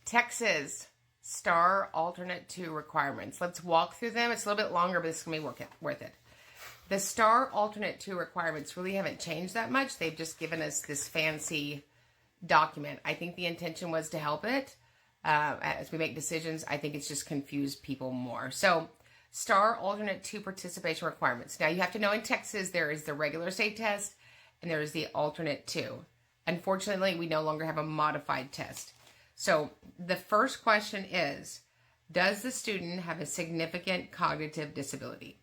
Texas STAR Alternate 2 requirements. Let's walk through them. It's a little bit longer, but this is going to be worth it. The STAR Alternate 2 requirements really haven't changed that much. They've just given us this fancy document. I think the intention was to help it as we make decisions. I think it's just confused people more. So STAR Alternate 2 participation requirements. Now you have to know in Texas there is the regular state test and there is the Alternate 2. Unfortunately, we no longer have a modified test. So the first question is, does the student have a significant cognitive disability?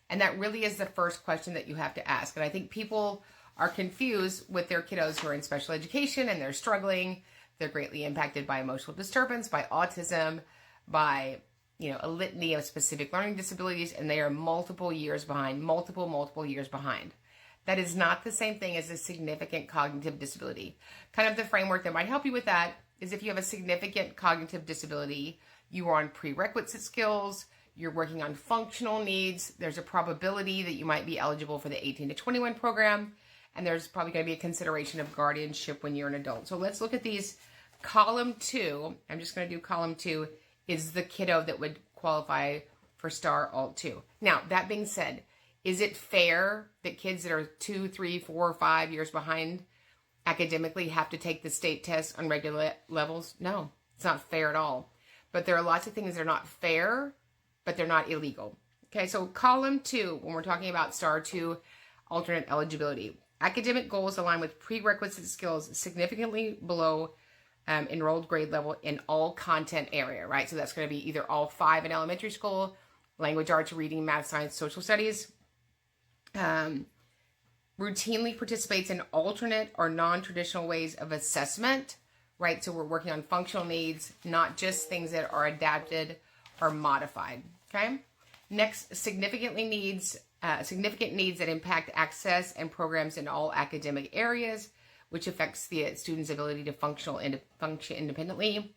And that really is the first question that you have to ask. And I think people are confused with their kiddos who are in special education and they're struggling. They're greatly impacted by emotional disturbance, by autism, by, a litany of specific learning disabilities, and they are multiple years behind, multiple years behind. That is not the same thing as a significant cognitive disability. Kind of the framework that might help you with that is if you have a significant cognitive disability, you are on prerequisite skills, you're working on functional needs, there's a probability that you might be eligible for the 18 to 21 program, and there's probably going to be a consideration of guardianship when you're an adult. So let's look at these. Column 2, I'm just going to do column 2, is the kiddo that would qualify for STAR Alt 2. Now, that being said, is it fair that kids that are 2, 3, 4, 5 years behind academically have to take the state test on regular levels? No, it's not fair at all. But there are lots of things that are not fair, but they're not illegal. Okay, so column 2, when we're talking about STAR 2 alternate eligibility, academic goals align with prerequisite skills significantly below enrolled grade level in all content area, right? So that's going to be either all 5 in elementary school, language arts, reading, math, science, social studies. Routinely participates in alternate or non-traditional ways of assessment, right? So we're working on functional needs, not just things that are adapted or modified, okay? Next, significant needs that impact access and programs in all academic areas, which affects the student's ability to function independently.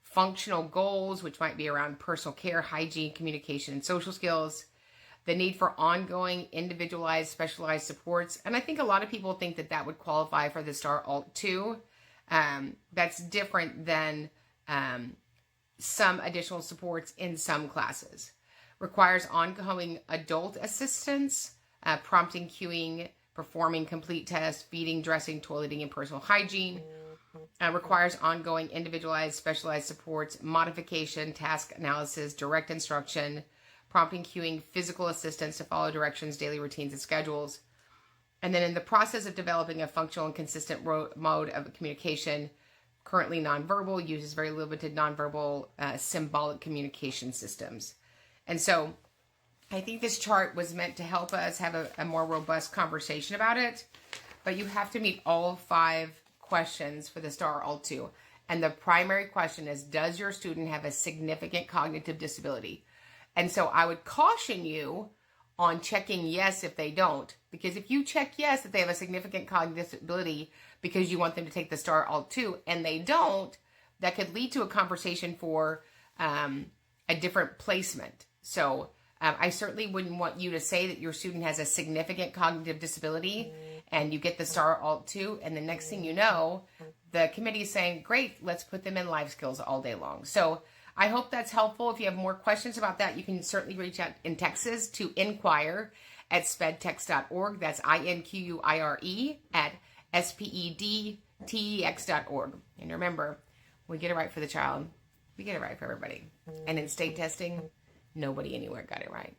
Functional goals, which might be around personal care, hygiene, communication, and social skills. The need for ongoing, individualized, specialized supports. And I think a lot of people think that that would qualify for the STAR Alt 2. That's different than some additional supports in some classes. Requires ongoing adult assistance, prompting, cueing, performing complete tests, feeding, dressing, toileting, and personal hygiene. Requires ongoing, individualized, specialized supports, modification, task analysis, direct instruction, prompting, cueing, physical assistance to follow directions, daily routines, and schedules. And then in the process of developing a functional and consistent mode of communication, currently nonverbal, uses very limited nonverbal symbolic communication systems. And so I think this chart was meant to help us have a more robust conversation about it, but you have to meet all 5 questions for the STAR Alt 2. And the primary question is, does your student have a significant cognitive disability? And so I would caution you on checking yes if they don't, because if you check yes that they have a significant cognitive disability because you want them to take the STAR Alt 2 and they don't, that could lead to a conversation for a different placement. So I certainly wouldn't want you to say that your student has a significant cognitive disability and you get the STAR Alt 2, and the next thing you know, the committee is saying, great, let's put them in life skills all day long. So I hope that's helpful. If you have more questions about that, you can certainly reach out in Texas to inquire@spedtex.org. That's INQUIRE at SPEDTEX.org. And remember, we get it right for the child. We get it right for everybody. And in state testing, nobody anywhere got it right.